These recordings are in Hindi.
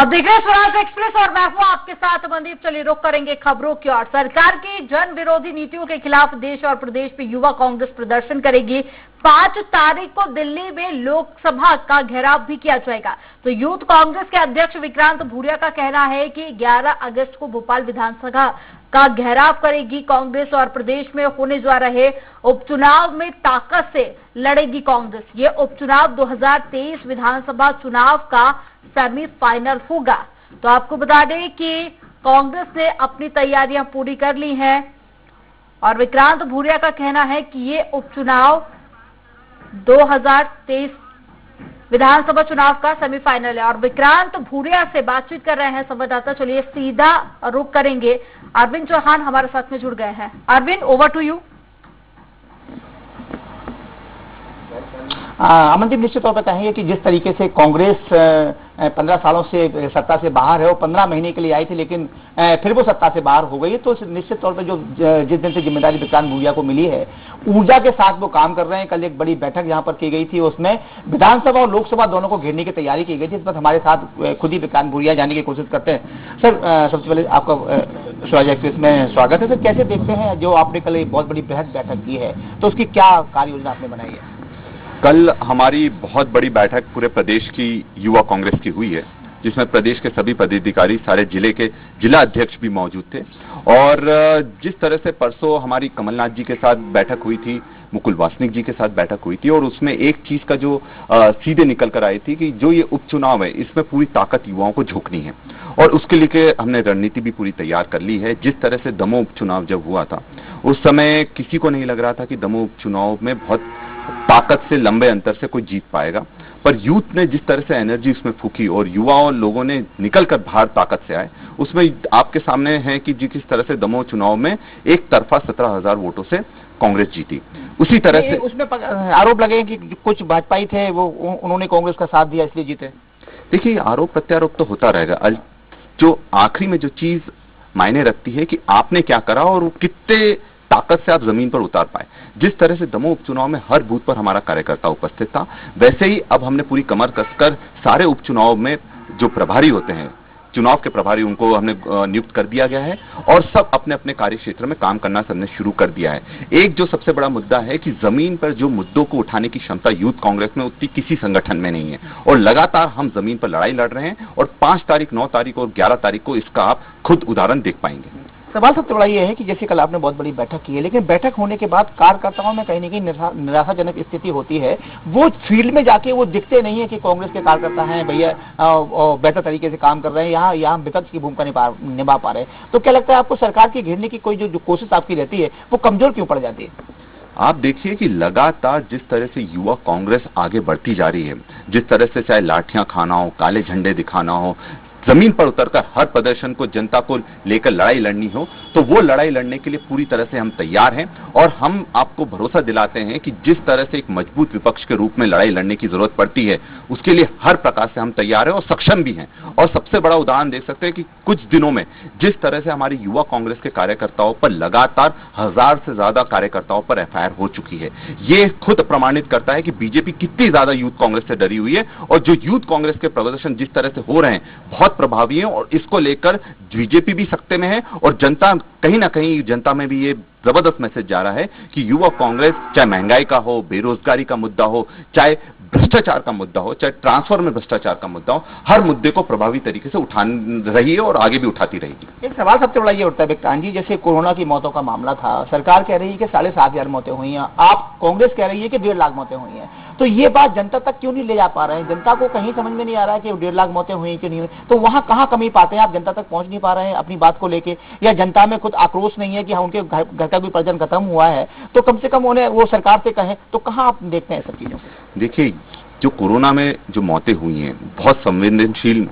आप देख रहे हैं स्वराज एक्सप्रेस और मैं हूं आपके साथ मनदीप। चलिए रुक करेंगे खबरों की ओर। सरकार की जन विरोधी नीतियों के खिलाफ देश और प्रदेश में युवा कांग्रेस प्रदर्शन करेगी। 5 तारीख को दिल्ली में लोकसभा का घेराव भी किया जाएगा। तो यूथ कांग्रेस के अध्यक्ष विक्रांत भूरिया का कहना है कि 11 अगस्त को भोपाल विधानसभा का घेराव करेगी कांग्रेस और प्रदेश में होने जा रहे उपचुनाव में ताकत से लड़ेगी कांग्रेस। ये उपचुनाव 2023 विधानसभा चुनाव का सेमीफाइनल होगा। तो आपको बता दें कि कांग्रेस ने अपनी तैयारियां पूरी कर ली हैं और विक्रांत भूरिया का कहना है कि ये उपचुनाव 2023 विधानसभा चुनाव का सेमीफाइनल है। और विक्रांत भूरिया से बातचीत कर रहे हैं संवाददाता। चलिए सीधा रुख करेंगे, अरविंद चौहान हमारे साथ में जुड़ गए हैं। Arvind, over to you. Amandeep, निश्चित तौर पर कहेंगे कि जिस तरीके से कांग्रेस 15 सालों से सत्ता से बाहर है, वो 15 महीने के लिए आई थी, लेकिन फिर वो सत्ता से बाहर हो गई। तो निश्चित तौर पर जो जिस दिन से जिम्मेदारी विक्रांत भूरिया को मिली है, ऊर्जा के साथ वो काम कर रहे हैं। कल एक बड़ी बैठक यहाँ पर की गई थी, उसमें विधानसभा और लोकसभा दोनों को घेरने की तैयारी की गई थी। इस पर हमारे साथ खुद ही विक्रांत भूरिया जाने की कोशिश करते हैं। सर, सबसे पहले आपका स्वराज एक्सप्रेस में स्वागत है। सर, कैसे देखते हैं जो आपने कल एक बहुत बड़ी बृहद बैठक की है, तो उसकी क्या कार्य योजना आपने बनाई है? कल हमारी बहुत बड़ी बैठक पूरे प्रदेश की युवा कांग्रेस की हुई है, जिसमें प्रदेश के सभी पदाधिकारी, सारे जिले के जिला अध्यक्ष भी मौजूद थे। और जिस तरह से परसों हमारी कमलनाथ जी के साथ बैठक हुई थी, मुकुल वासनिक जी के साथ बैठक हुई थी, और उसमें एक चीज का जो सीधे निकल कर आई थी कि जो ये उपचुनाव है, इसमें पूरी ताकत युवाओं को झोंकनी है और उसके लिए हमने रणनीति भी पूरी तैयार कर ली है। जिस तरह से दमोह उपचुनाव जब हुआ था, उस समय किसी को नहीं लग रहा था कि दमोह उपचुनाव में बहुत ताकत से लंबे अंतर से कोई जीत पाएगा, पर यूथ ने जिस तरह से एनर्जी उसमें फूकी और युवाओं लोगों ने निकलकर बाहर ताकत से आए, उसमें आपके सामने है कि जिस तरह से दमोह चुनाव में एक तरफा 17,000 वोटों से कांग्रेस जीती। उसी तरह से उसमें आरोप लगे कि कुछ भाजपाई थे, वो उन्होंने कांग्रेस का साथ दिया इसलिए जीते। देखिए, आरोप प्रत्यारोप तो होता रहेगा। जो आखिरी में जो चीज मायने रखती है कि आपने क्या करा और कितने ताकत से आप जमीन पर उतार पाए। जिस तरह से दमोह उपचुनाव में हर बूथ पर हमारा कार्यकर्ता उपस्थित था, वैसे ही अब हमने पूरी कमर कसकर सारे उपचुनाव में जो प्रभारी होते हैं, चुनाव के प्रभारी, उनको हमने नियुक्त कर दिया गया है और सब अपने अपने कार्य क्षेत्र में काम करना सबने शुरू कर दिया है। एक जो सबसे बड़ा मुद्दा है कि जमीन पर जो मुद्दों को उठाने की क्षमता यूथ कांग्रेस में उतनी किसी संगठन में नहीं है और लगातार हम जमीन पर लड़ाई लड़ रहे हैं और 5 तारीख, 9 तारीख और 11 तारीख को इसका आप खुद उदाहरण देख पाएंगे। सवाल सबसे बड़ा ये है कि जैसे कल आपने बहुत बड़ी बैठक की है, लेकिन बैठक होने के बाद कार्यकर्ताओं में कहीं न कहीं निराशाजनक स्थिति होती है। वो फील्ड में जाके वो दिखते नहीं है कि कांग्रेस के कार्यकर्ता हैं भैया बेहतर तरीके से काम कर रहे हैं, यहाँ विपक्ष की भूमिका निभा पा रहे हैं। तो क्या लगता है आपको सरकार की घेरने की कोई जो कोशिश आपकी रहती है, वो कमजोर क्यों पड़ जाती है? आप देखिए कि लगातार जिस तरह से युवा कांग्रेस आगे बढ़ती जा रही है, जिस तरह से चाहे लाठियां खाना हो, काले झंडे दिखाना हो, जमीन पर उतरकर हर प्रदर्शन को जनता को लेकर लड़ाई लड़नी हो, तो वो लड़ाई लड़ने के लिए पूरी तरह से हम तैयार हैं। और हम आपको भरोसा दिलाते हैं कि जिस तरह से एक मजबूत विपक्ष के रूप में लड़ाई लड़ने की जरूरत पड़ती है, उसके लिए हर प्रकार से हम तैयार हैं और सक्षम भी हैं। और सबसे बड़ा उदाहरण देख सकते हैं कि कुछ दिनों में जिस तरह से हमारी युवा कांग्रेस के कार्यकर्ताओं पर लगातार 1000 से ज्यादा कार्यकर्ताओं पर एफआईआर हो चुकी है, ये खुद प्रमाणित करता है कि बीजेपी कितनी ज्यादा यूथ कांग्रेस से डरी हुई है। और जो यूथ कांग्रेस के प्रदर्शन जिस तरह से हो रहे हैं, बहुत प्रभावी है और इसको लेकर बीजेपी भी सख्ते में है और जनता, कहीं ना कहीं जनता में भी ये जबरदस्त मैसेज जा रहा है कि युवा कांग्रेस, चाहे महंगाई का हो, बेरोजगारी का मुद्दा हो, चाहे भ्रष्टाचार का मुद्दा हो, चाहे ट्रांसफर में भ्रष्टाचार का मुद्दा हो, हर मुद्दे को प्रभावी तरीके से उठा रही है और आगे भी उठाती रहेगी। एक सवाल सबसे बड़ा ये उठता है विक्रांत जी, जैसे कोरोना की मौतों का मामला था, सरकार कह रही है कि 7,500 मौतें हुई हैं, आप कांग्रेस कह रही है कि 1.5 लाख मौतें हुई हैं। तो ये बात जनता तक क्यों नहीं ले जा पा रहे हैं? जनता को कहीं समझ में नहीं आ रहा है कि 1.5 लाख मौतें हुई कि नहीं हुई, तो वहां कहां कमी पाते हैं आप? जनता तक पहुंच नहीं पा रहे हैं अपनी बात को लेके, या जनता में खुद आक्रोश नहीं है कि हाँ उनके घर का भी परिजन खत्म हुआ है, तो कम से कम उन्हें वो सरकार से कहें? तो कहां आप देखते हैं सब चीजों को? देखिए, जो कोरोना में जो मौतें हुई हैं, बहुत संवेदनशील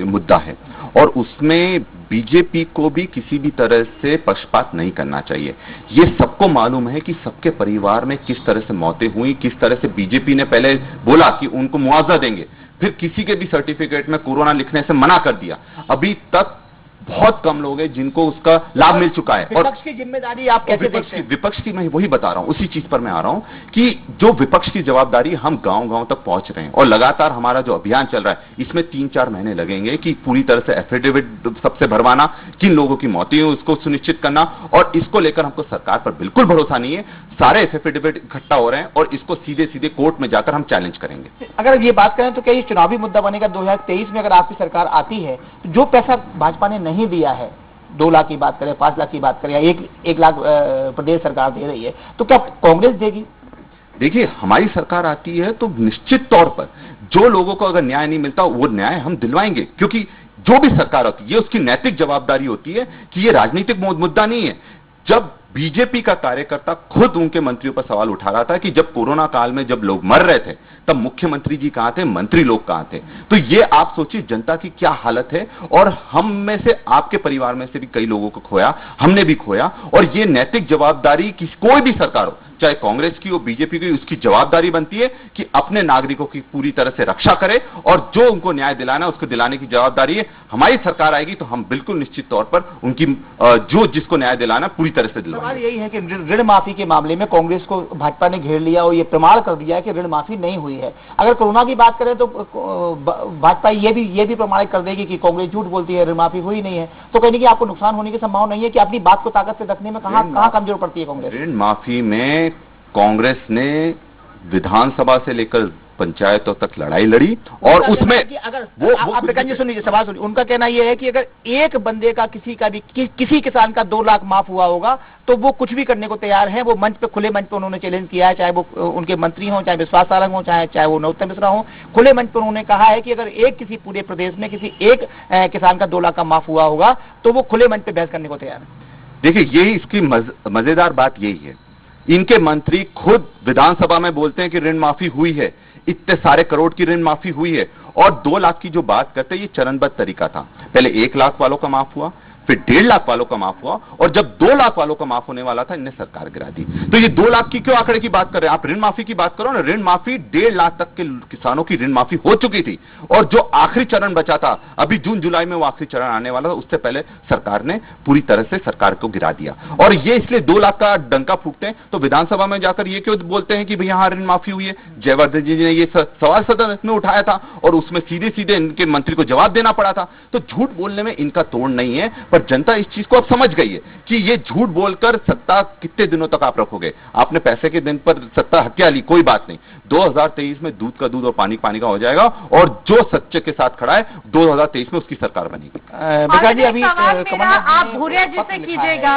मुद्दा है और उसमें बीजेपी को भी किसी भी तरह से पक्षपात नहीं करना चाहिए। ये सबको मालूम है कि सबके परिवार में किस तरह से मौतें हुई, किस तरह से बीजेपी ने पहले बोला कि उनको मुआवजा देंगे, फिर किसी के भी सर्टिफिकेट में कोरोना लिखने से मना कर दिया। अभी तक बहुत कम लोग हैं जिनको उसका लाभ मिल चुका है। और विपक्ष की जिम्मेदारी आप कैसे देखते हैं? विपक्ष की मैं वही बता रहा हूं, उसी चीज पर मैं आ रहा हूं कि जो विपक्ष की जवाबदारी, हम गांव-गांव तक पहुंच रहे हैं और लगातार हमारा जो अभियान चल रहा है, इसमें 3-4 महीने लगेंगे कि पूरी तरह से एफिडेविट सबसे भरवाना, किन लोगों की मौतें हुई उसको सुनिश्चित करना, और इसको लेकर हमको सरकार पर बिल्कुल भरोसा नहीं है। सारे एफिडेविट इकट्ठा हो रहे हैं और इसको सीधे सीधे कोर्ट में जाकर हम चैलेंज करेंगे। अगर ये बात करें तो क्या ये चुनावी मुद्दा बनेगा 2023 में? अगर आपकी सरकार आती है तो जो पैसा भाजपा ने नहीं दिया है, 2 लाख की बात करें, 5 लाख की बात करें, या 1 लाख प्रदेश सरकार दे रही है, तो क्या कांग्रेस देगी? देखिए, हमारी सरकार आती है तो निश्चित तौर पर जो लोगों को अगर न्याय नहीं मिलता वो न्याय हम दिलवाएंगे, क्योंकि जो भी सरकार होती है उसकी नैतिक जवाबदारी होती है कि ये राजनीतिक मुद्दा नहीं है। जब बीजेपी का कार्यकर्ता खुद उनके मंत्रियों पर सवाल उठा रहा था कि जब कोरोना काल में जब लोग मर रहे थे तब मुख्यमंत्री जी कहां थे, मंत्री लोग कहां थे, तो ये आप सोचिए जनता की क्या हालत है। और हम में से, आपके परिवार में से भी कई लोगों को खोया, हमने भी खोया, और ये नैतिक जवाबदारी की कोई भी सरकार हो, चाहे कांग्रेस की हो, बीजेपी की, उसकी जवाबदारी बनती है कि अपने नागरिकों की पूरी तरह से रक्षा करे, और जो उनको न्याय दिलाना उसको दिलाने की जवाबदारी है। हमारी सरकार आएगी तो हम बिल्कुल निश्चित तौर पर उनकी जो जिसको न्याय दिलाना पूरी तरह से दिलवाएंगे। सवाल यही है कि ऋण माफी के मामले में कांग्रेस को भाजपा ने घेर लिया और ये प्रमाण कर दिया कि ऋण माफी नहीं हुई है। अगर कोरोना की बात करें तो भाजपा ये भी प्रमाणित कर देगी कि कांग्रेस झूठ बोलती है, ऋण माफी हुई नहीं है, तो कहीं ना कहीं आपको नुकसान होने की संभावना नहीं है कि अपनी बात को ताकत से रखने में कहां कमजोर पड़ती है कांग्रेस? ऋण माफी में कांग्रेस ने विधानसभा से लेकर पंचायतों तक लड़ाई लड़ी, और उसमें अगर आप सुनिए, सवाल सुनिए, उनका कहना यह है कि अगर एक बंदे का किसी किसान का 2 लाख माफ हुआ होगा तो वो कुछ भी करने को तैयार है। वो मंच पे, खुले मंच पे उन्होंने चैलेंज किया है, चाहे वो उनके मंत्री हों, चाहे विश्वास सारंग हो, चाहे वो नरोत्तम मिश्रा हो, खुले मंच पे उन्होंने कहा है कि अगर किसी पूरे प्रदेश में किसी एक किसान का 2 लाख का माफ हुआ होगा तो वो खुले मंच पे बहस करने को तैयार है। देखिए, यही इसकी मजेदार बात यही है, इनके मंत्री खुद विधानसभा में बोलते हैं कि ऋण माफी हुई है, इतने सारे करोड़ की ऋण माफी हुई है, और 2 लाख की जो बात करते हैं ये चरणबद्ध तरीका था। पहले 1 लाख वालों का माफ हुआ, फिर 1.5 लाख वालों का माफ हुआ, और जब 2 लाख वालों का माफ होने वाला था इनने सरकार गिरा दी। तो ये 2 लाख की क्यों आंकड़े की बात कर रहे हैं? आप ऋण माफी की बात करो ना, ऋण माफी 1.5 लाख तक के किसानों की ऋण माफी हो चुकी थी, और जो आखिरी चरण बचा था, अभी जून जुलाई में वो आखिरी चरण आने वाला था, उससे पहले सरकार ने पूरी तरह से सरकार को गिरा दिया। और ये इसलिए 2 लाख का डंका फूकते हैं तो विधानसभा में जाकर ये क्यों बोलते हैं कि भाई यहां ऋण माफी हुई है? जयवर्धन जी ने ये सवाल सदन में उठाया था और उसमें सीधे सीधे इनके मंत्री को जवाब देना पड़ा था। तो झूठ बोलने में इनका तोड़ नहीं है, पर जनता इस चीज को अब समझ गई है कि ये झूठ बोलकर सत्ता कितने दिनों तक आप रखोगे। आपने पैसे के दिन पर सत्ता हत्या ली, कोई बात नहीं, 2023 में दूध का दूध और पानी पानी का हो जाएगा, और जो सच्चे के साथ खड़ा है 2023 में उसकी सरकार बनेगी। आप भूरिया जी से कीजिएगा,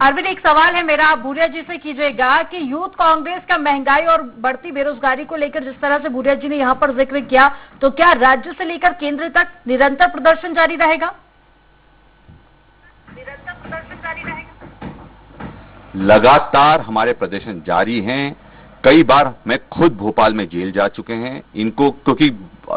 अरविंद, एक सवाल है मेरा, आप भूरिया जी से कीजिएगा कि यूथ कांग्रेस का महंगाई और बढ़ती बेरोजगारी को लेकर जिस तरह से भूरिया जी ने यहां पर जिक्र किया, तो क्या राज्य से लेकर केंद्र तक निरंतर प्रदर्शन जारी रहेगा? लगातार हमारे प्रदर्शन जारी हैं। कई बार मैं खुद भोपाल में जेल जा चुके हैं इनको, क्योंकि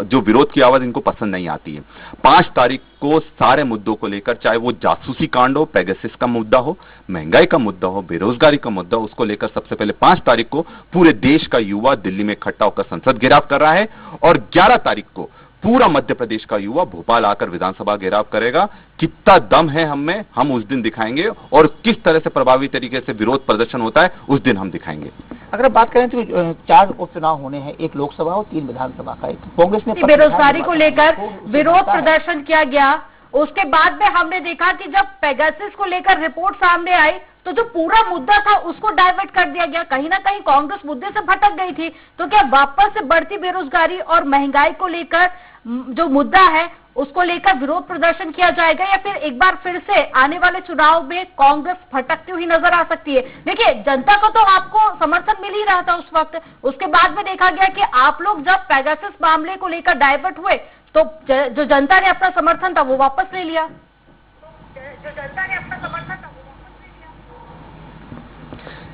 जो विरोध की आवाज इनको पसंद नहीं आती है। 5 तारीख को सारे मुद्दों को लेकर, चाहे वो जासूसी कांड हो, पेगासस का मुद्दा हो, महंगाई का मुद्दा हो, बेरोजगारी का मुद्दा हो, उसको लेकर सबसे पहले 5 तारीख को पूरे देश का युवा दिल्ली में इकट्ठा होकर संसद घेराव कर रहा है, और 11 तारीख को पूरा मध्य प्रदेश का युवा भोपाल आकर विधानसभा घेराव करेगा। कितना दम है हम में, हम उस दिन दिखाएंगे, और किस तरह से प्रभावी तरीके से विरोध प्रदर्शन होता है उस दिन हम दिखाएंगे। अगर बात करें तो 4 उपचुनाव होने हैं, 1 लोकसभा और 3 विधानसभा का। कांग्रेस ने बेरोजगारी को लेकर विरोध प्रदर्शन किया गया, उसके बाद में हमने देखा कि जब पेगासस को लेकर रिपोर्ट सामने आई तो जो पूरा मुद्दा था उसको डाइवर्ट कर दिया गया। कहीं ना कहीं कांग्रेस मुद्दे से भटक गई थी। तो क्या वापस से बढ़ती बेरोजगारी और महंगाई को लेकर जो मुद्दा है उसको लेकर विरोध प्रदर्शन किया जाएगा, या फिर एक बार फिर से आने वाले चुनाव में कांग्रेस भटकती हुई नजर आ सकती है? देखिए, जनता को तो आपको समर्थन मिल ही रहा था उस वक्त, उसके बाद में देखा गया कि आप लोग जब पेगासस मामले को लेकर डाइवर्ट हुए तो जो जनता ने अपना समर्थन था वो वापस ले लिया।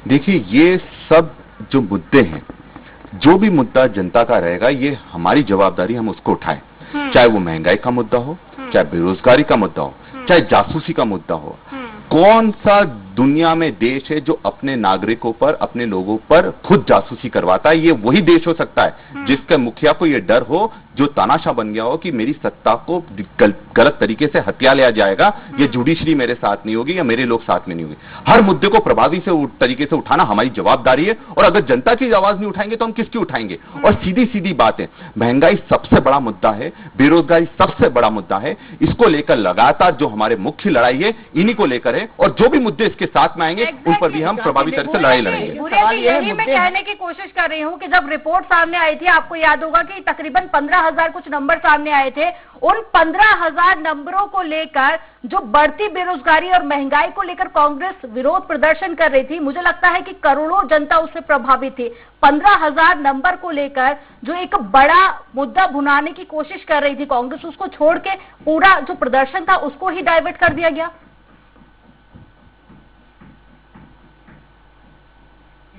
देखिए, ये सब जो मुद्दे हैं, जो भी मुद्दा जनता का रहेगा, ये हमारी जवाबदारी, हम उसको उठाएं। चाहे वो महंगाई का मुद्दा हो, चाहे बेरोजगारी का मुद्दा हो, चाहे जासूसी का मुद्दा हो, कौन सा दुनिया में देश है जो अपने नागरिकों पर, अपने लोगों पर खुद जासूसी करवाता है। ये वही देश हो सकता है जिसके मुखिया को ये डर हो, जो तानाशाह बन गया हो कि मेरी सत्ता को गलत तरीके से हत्या लिया जाएगा, ये जुडिशरी मेरे साथ नहीं होगी या मेरे लोग साथ में नहीं होंगे। हर मुद्दे को प्रभावी से तरीके से उठाना हमारी जवाबदारी है, और अगर जनता की आवाज नहीं उठाएंगे तो हम किसकी उठाएंगे। और सीधी सीधी बात है, महंगाई सबसे बड़ा मुद्दा है, बेरोजगारी सबसे बड़ा मुद्दा है। इसको लेकर लगातार जो हमारे मुख्य लड़ाई है इन्हीं को लेकर है, और जो भी मुद्दे इसके साथ में आएंगे उन पर भी हम प्रभावी तरह से लड़ाई लड़ेंगे। यही मैं कहने की कोशिश कर रही हूँ कि जब रिपोर्ट सामने आई थी, आपको याद होगा कि तकरीबन 15,000 कुछ नंबर सामने आए थे। उन 15,000 नंबरों को लेकर जो बढ़ती बेरोजगारी और महंगाई को लेकर कांग्रेस विरोध प्रदर्शन कर रही थी, मुझे लगता है कि करोड़ों जनता उससे प्रभावित थी। 15,000 नंबर को लेकर जो एक बड़ा मुद्दा भुनाने की कोशिश कर रही थी कांग्रेस, उसको छोड़ के पूरा जो प्रदर्शन था उसको ही डाइवर्ट कर दिया गया।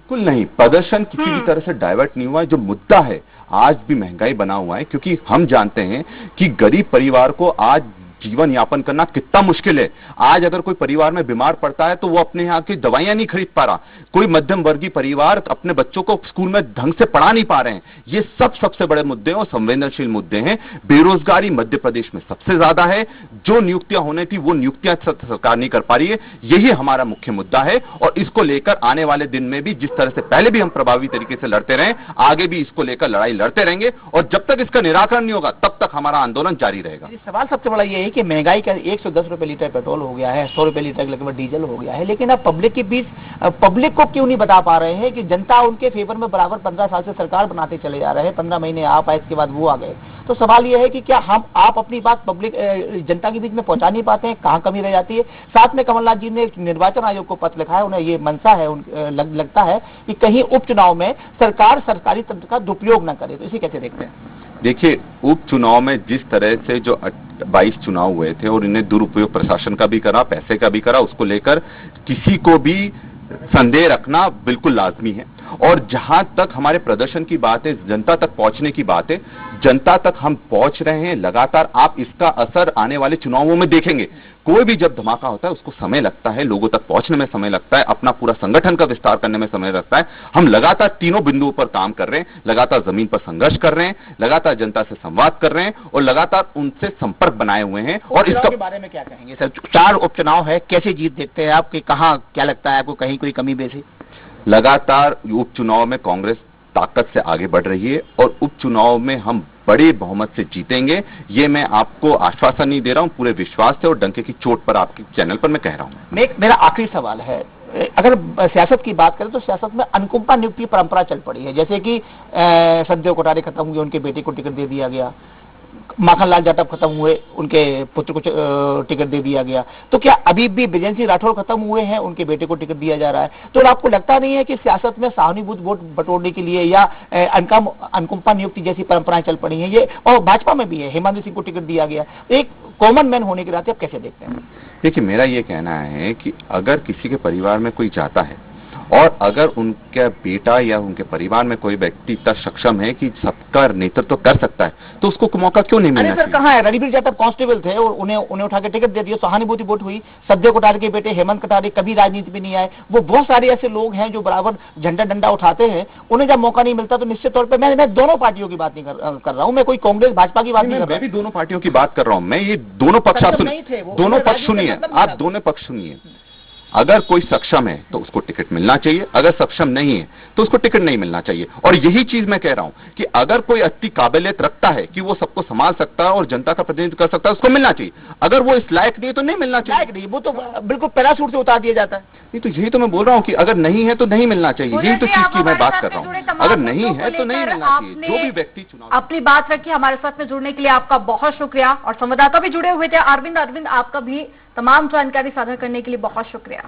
बिल्कुल नहीं, प्रदर्शन किसी भी तरह से डाइवर्ट नहीं हुआ है। जो मुद्दा है आज भी महंगाई बना हुआ है, क्योंकि हम जानते हैं कि गरीब परिवार को आज जीवन यापन करना कितना मुश्किल है। आज अगर कोई परिवार में बीमार पड़ता है तो वो अपने यहाँ की दवाइयां नहीं खरीद पा रहा। कोई मध्यम वर्गीय परिवार अपने बच्चों को स्कूल में ढंग से पढ़ा नहीं पा रहे हैं। ये सब सबसे बड़े मुद्दे और संवेदनशील मुद्दे हैं। बेरोजगारी मध्य प्रदेश में सबसे ज्यादा है। जो नियुक्तियां होने थी वो नियुक्तियां सरकार नहीं कर पा रही है। यही हमारा मुख्य मुद्दा है, और इसको लेकर आने वाले दिन में भी जिस तरह से पहले भी हम प्रभावी तरीके से लड़ते रहे, आगे भी इसको लेकर लड़ाई लड़ते रहेंगे, और जब तक इसका निराकरण नहीं होगा तब तक हमारा आंदोलन जारी रहेगा। सवाल सबसे बड़ा ये है कि महंगाई का 110 रुपए लीटर पेट्रोल हो गया है, 100 रुपए लीटर लगभग डीजल हो गया है, लेकिन अब पब्लिक के बीच पब्लिक को क्यों नहीं बता पा रहे हैं कि जनता उनके फेवर में बराबर 15 साल से सरकार बनाते चले जा रहे हैं। 15 महीने आप आए, इसके बाद वो आ गए। तो सवाल यह है कि क्या आप अपनी बात पब्लिक जनता के बीच में पहुंचा नहीं पाते हैं? कहां कमी रह जाती है? साथ में कमलनाथ जी ने निर्वाचन आयोग को पत्र लिखा है। उन्हें ये मंशा है, लगता है कि कहीं उपचुनाव में सरकार सरकारी तंत्र का दुरुपयोग न करे। तो इसे कैसे देखते हैं? देखिए, उपचुनाव में जिस तरह से जो 22 चुनाव हुए थे और इन्हें दुरुपयोग प्रशासन का भी करा, पैसे का भी करा, उसको लेकर किसी को भी संदेह रखना बिल्कुल लाजमी है। और जहां तक हमारे प्रदर्शन की बात है, जनता तक पहुंचने की बात है, जनता तक हम पहुंच रहे हैं लगातार। आप इसका असर आने वाले चुनावों में देखेंगे। कोई भी जब धमाका होता है उसको समय लगता है, लोगों तक पहुंचने में समय लगता है, अपना पूरा संगठन का विस्तार करने में समय लगता है। हम लगातार तीनों बिंदुओं पर काम कर रहे हैं, लगातार जमीन पर संघर्ष कर रहे हैं, लगातार जनता से संवाद कर रहे हैं और लगातार उनसे संपर्क बनाए हुए हैं। और इसके बारे में क्या कहेंगे सर? 4 उपचुनाव है, कैसे जीत देखते हैं आप? कहां क्या लगता है आपको, कहीं कोई कमी बेसी? लगातार उपचुनाव में कांग्रेस ताकत से आगे बढ़ रही है और उपचुनाव में हम बड़े बहुमत से जीतेंगे। ये मैं आपको आश्वासन नहीं दे रहा हूं, पूरे विश्वास से और डंके की चोट पर आपके चैनल पर मैं कह रहा हूं। मेरा आखिरी सवाल है, अगर सियासत की बात करें तो सियासत में अनुकंपा नियुक्ति परंपरा चल पड़ी है। जैसे कि सज्जो कोठारी खत्म हुए, उनके बेटे को टिकट दे दिया गया। माखनलाल जाटव खत्म हुए, उनके पुत्र को टिकट दे दिया गया। तो क्या अभी भी बिजेंद्र सिंह राठौर खत्म हुए हैं, उनके बेटे को टिकट दिया जा रहा है? तो आपको लगता नहीं है कि सियासत में सहानुभूति वोट बटोरने के लिए या अनुकंपा नियुक्ति जैसी परंपराएं चल पड़ी हैं? ये और भाजपा में भी है, हेमंत सिंह को टिकट दिया गया। तो एक कॉमन मैन होने के नाते आप कैसे देखते हैं? देखिए, मेरा ये कहना है कि अगर किसी के परिवार में कोई जाता है और अगर उनका बेटा या उनके परिवार में कोई व्यक्ति इतना सक्षम है कि सबका नेतृत्व कर सकता है, तो उसको मौका क्यों नहीं मिलना चाहिए? कहाँ है? रणबीर जाटव कांस्टेबल थे और उन्हें उठा के टिकट दे दिया, सहानुभूति वोट हुई। सज्जो कोठारी के बेटे हेमंत कटारे कभी राजनीति में नहीं आए। वो बहुत सारे ऐसे लोग हैं जो बराबर झंडा डंडा उठाते हैं, उन्हें जब मौका नहीं मिलता तो निश्चित तौर पर मैं दोनों पार्टियों की बात नहीं कर रहा हूँ। मैं कोई कांग्रेस भाजपा की बात नहीं कर रहा, मैं भी दोनों पार्टियों की बात कर रहा हूँ। मैं ये दोनों पक्ष दोनों पक्ष सुनिए, आप दोनों पक्ष सुनिए। अगर कोई सक्षम है तो उसको टिकट मिलना चाहिए, अगर सक्षम नहीं है तो उसको टिकट नहीं मिलना चाहिए। और यही चीज मैं कह रहा हूं कि अगर कोई अति काबिलियत रखता है कि वो सबको संभाल सकता है और जनता का प्रतिनिधित्व कर सकता है, उसको मिलना चाहिए। अगर वो इस लायक नहीं है तो नहीं मिलना चाहिए। वो तो बिल्कुल पैराशूट से उतार दिया जाता है। नहीं, तो यही तो मैं बोल रहा हूँ कि अगर नहीं है तो नहीं मिलना चाहिए। यही तो चीज की मैं बात कर रहा हूँ। अगर नहीं है तो नहीं मिलना चाहिए। जो भी व्यक्ति चुनाव अपनी बात रखी, हमारे साथ में जुड़ने के लिए आपका बहुत शुक्रिया। और संवाददाता भी जुड़े हुए थे, अरविंद आपका भी तमाम जानकारी साझा करने के लिए बहुत शुक्रिया।